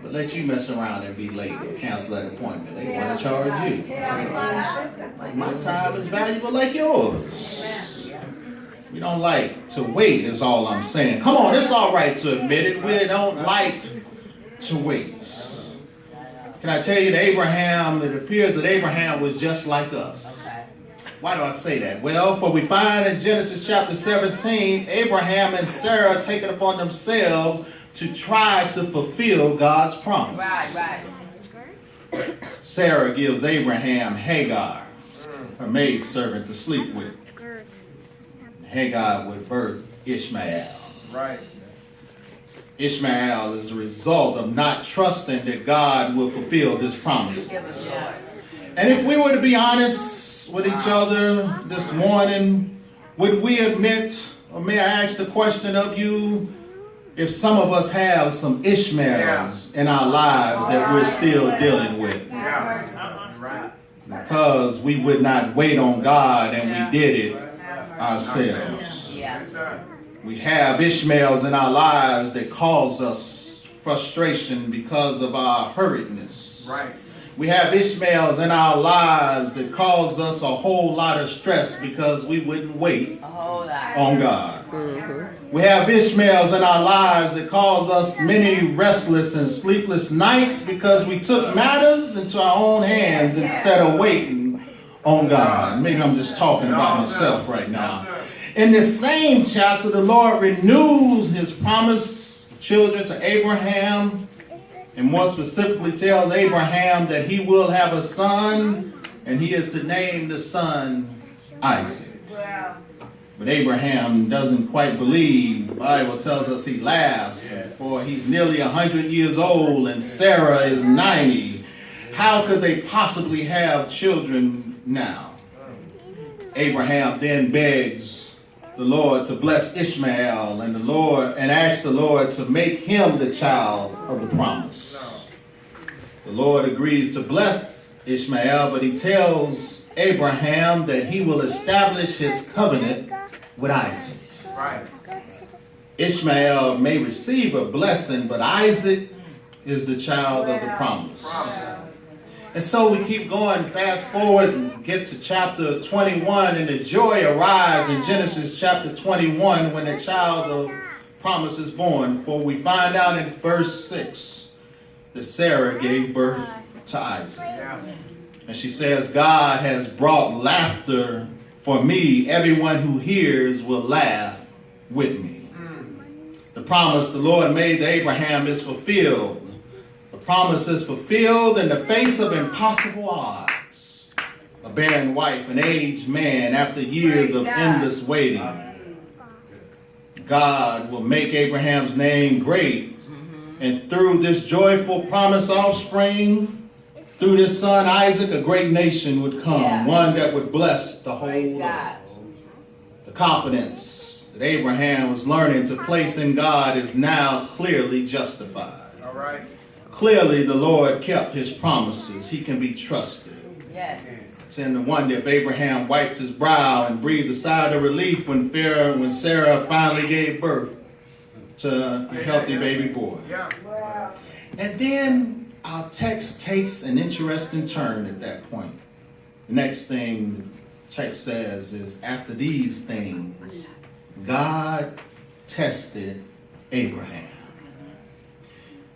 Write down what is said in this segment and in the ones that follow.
But let you mess around and be late or cancel that appointment. They want to charge you. Like my time is valuable like yours. We don't like to wait is all I'm saying. Come on, it's all right to admit it. We don't like to wait. Can I tell you that Abraham, it appears that Abraham was just like us. Why do I say that? Well, for we find in Genesis chapter 17, Abraham and Sarah take it upon themselves to try to fulfill God's promise. Right. Sarah gives Abraham Hagar, her maidservant, to sleep with. Hagar would birth Ishmael. Right. Ishmael is the result of not trusting that God will fulfill His promises. And if we were to be honest with each other this morning, would we admit, or may I ask the question of you, if some of us have some Ishmaels in our lives that we're still dealing with? Because we would not wait on God and we did it ourselves. We have Ishmaels in our lives that cause us frustration because of our hurriedness. Right. We have Ishmaels in our lives that cause us a whole lot of stress because we wouldn't wait on God. We have Ishmaels in our lives that cause us many restless and sleepless nights because we took matters into our own hands instead of waiting on God. Maybe I'm just talking about myself right now. In this same chapter, the Lord renews His promise of children to Abraham, and more specifically tells Abraham that he will have a son, and he is to name the son Isaac. But Abraham doesn't quite believe. The Bible tells us he laughs, for he's nearly 100 years old and Sarah is 90. How could they possibly have children now? Abraham then begs the Lord to bless Ishmael and asks the Lord to make him the child of the promise. The Lord agrees to bless Ishmael, but He tells Abraham that He will establish His covenant with Isaac. Right. Ishmael may receive a blessing, but Isaac is the child of the promise. And so we keep going, fast forward and get to chapter 21, and the joy arrives in Genesis chapter 21 when the child of promise is born. For we find out in verse 6 that Sarah gave birth to Isaac. And she says, God has brought laughter for me. Everyone who hears will laugh with me. The promise the Lord made to Abraham is fulfilled. The promise is fulfilled in the face of impossible odds. A barren wife, an aged man, after years of endless waiting. God will make Abraham's name great. And through this joyful promise offspring, through this son Isaac, a great nation would come. One that would bless the whole world. The confidence that Abraham was learning to place in God is now clearly justified. All right. Clearly, the Lord kept His promises. He can be trusted. It's in the wonder if Abraham wiped his brow and breathed a sigh of relief when Sarah finally gave birth to a healthy baby boy. And then our text takes an interesting turn at that point. The next thing the text says is, after these things, God tested Abraham.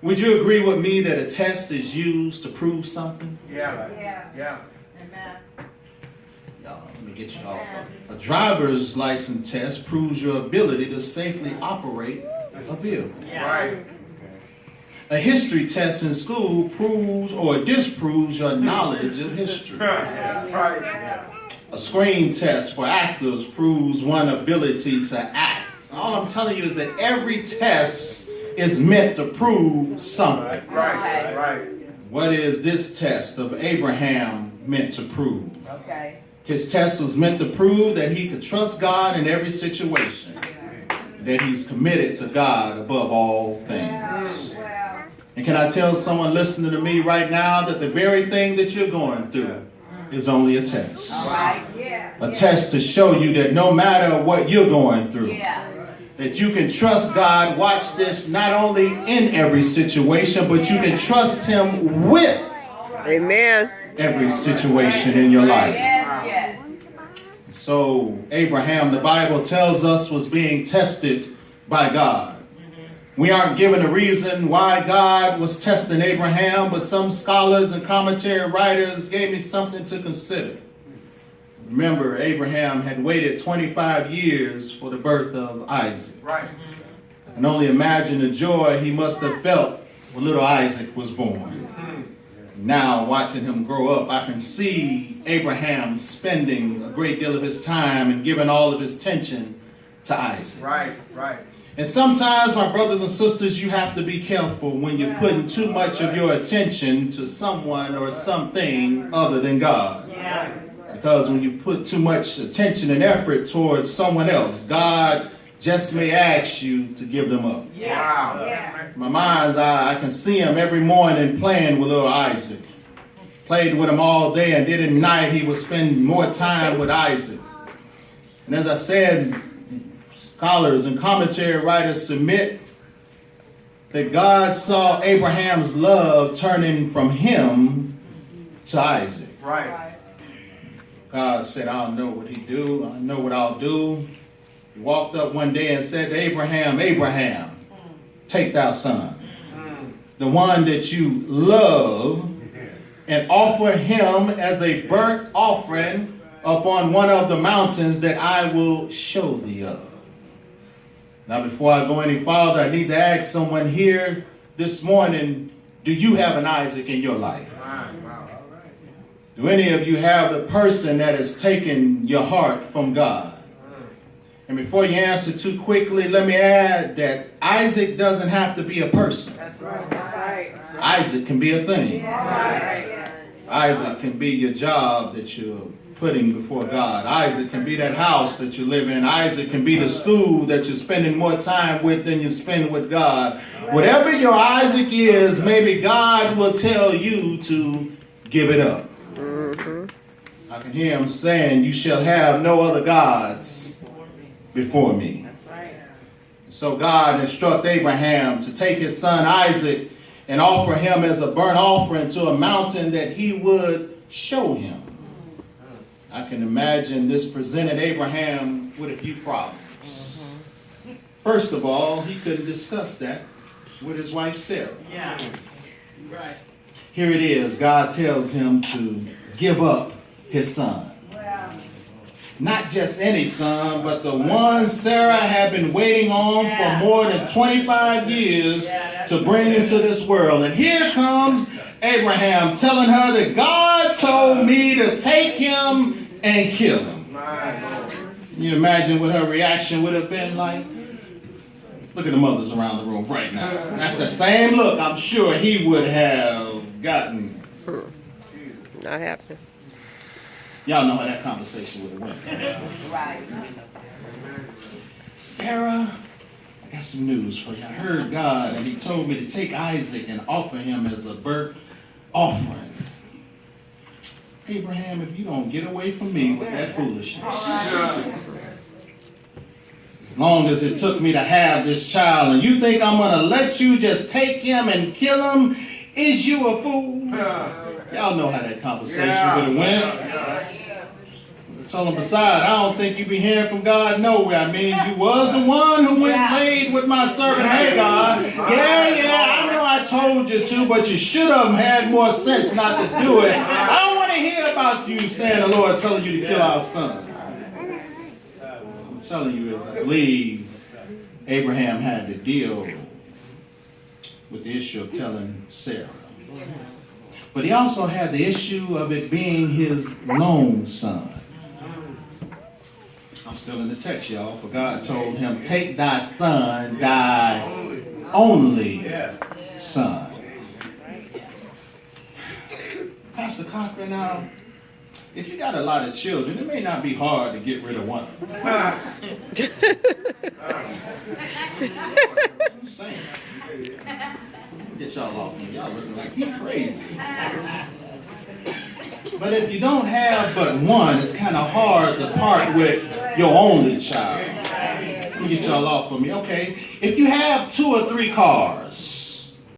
Would you agree with me that a test is used to prove something? Yeah. Amen. Y'all, let me get you off. A driver's license test proves your ability to safely operate a vehicle. Right. A history test in school proves or disproves your knowledge of history. Right. A screen test for actors proves one's ability to act. All I'm telling you is that every test is meant to prove something. Right. What is this test of Abraham meant to prove? Okay. His test was meant to prove that he could trust God in every situation, that he's committed to God above all things. And can I tell someone listening to me right now that the very thing that you're going through is only a test. All right. A test to show you that no matter what you're going through, that you can trust God, watch this, not only in every situation, but you can trust him with Amen. every situation in your life. So Abraham, the Bible tells us, was being tested by God. We aren't given a reason why God was testing Abraham, but some scholars and commentary writers gave me something to consider. Remember, Abraham had waited 25 years for the birth of Isaac. Right. I can only imagine the joy he must have felt when little Isaac was born. Now, watching him grow up, I can see Abraham spending a great deal of his time and giving all of his attention to Isaac. Right, right. And sometimes, my brothers and sisters, you have to be careful when you're putting too much of your attention to someone or something other than God. Yeah. Because when you put too much attention and effort towards someone else, God just may ask you to give them up. Yeah. Wow. Yeah. My mind's eye, I can see him every morning playing with little Isaac. Played with him all day, and then at night he would spend more time with Isaac. And as I said, scholars and commentary writers submit that God saw Abraham's love turning from him to Isaac. Right. God said, I'll know what he do. I know what I'll do. He walked up one day and said to Abraham, Abraham, take thy son, the one that you love, and offer him as a burnt offering upon one of the mountains that I will show thee of. Now, before I go any farther, I need to ask someone here this morning, do you have an Isaac in your life? Do any of you have the person that has taken your heart from God? And before you answer too quickly, let me add that Isaac doesn't have to be a person. That's right. That's right. Isaac can be a thing. Isaac can be your job that you're putting before God. Isaac can be that house that you live in. Isaac can be the school that you're spending more time with than you spend with God. Whatever your Isaac is, maybe God will tell you to give it up. I can hear him saying, you shall have no other gods before me. So God instructed Abraham to take his son Isaac and offer him as a burnt offering to a mountain that he would show him. I can imagine this presented Abraham with a few problems. First of all, he couldn't discuss that with his wife Sarah. Yeah. Right. Here it is. God tells him to give up his son. Not just any son, but the one Sarah had been waiting on for more than 25 years to bring into this world. And here comes Abraham telling her that God told me to take him and kill him. Can you imagine what her reaction would have been like? Look at the mothers around the room right now. That's the same look I'm sure he would have gotten. Not happening. Y'all know how that conversation would have went. Right. Sarah, I got some news for you. I heard God, and he told me to take Isaac and offer him as a burnt offering. Abraham, if you don't get away from me with that foolishness. As long as it took me to have this child, and you think I'm going to let you just take him and kill him, is you a fool? Y'all know how that conversation would have went. I told him, besides, I don't think you be hearing from God nowhere. I mean, you was the one who went and played with my servant Hagar. Yeah, I know I told you to, but you should have had more sense not to do it. I don't want to hear about you saying the Lord telling you to kill our son. I'm telling you, as I believe Abraham had to deal with the issue of telling Sarah. But he also had the issue of it being his lone son. I'm still in the text, y'all, for God told him, take thy son, thy only son. Pastor Cochran, now, if you got a lot of children, it may not be hard to get rid of one. I'm saying. Get y'all off me. Y'all looking like you crazy. But if you don't have but one, it's kind of hard to part with your only child. Get y'all off of me. Okay. If you have 2 or 3 cars,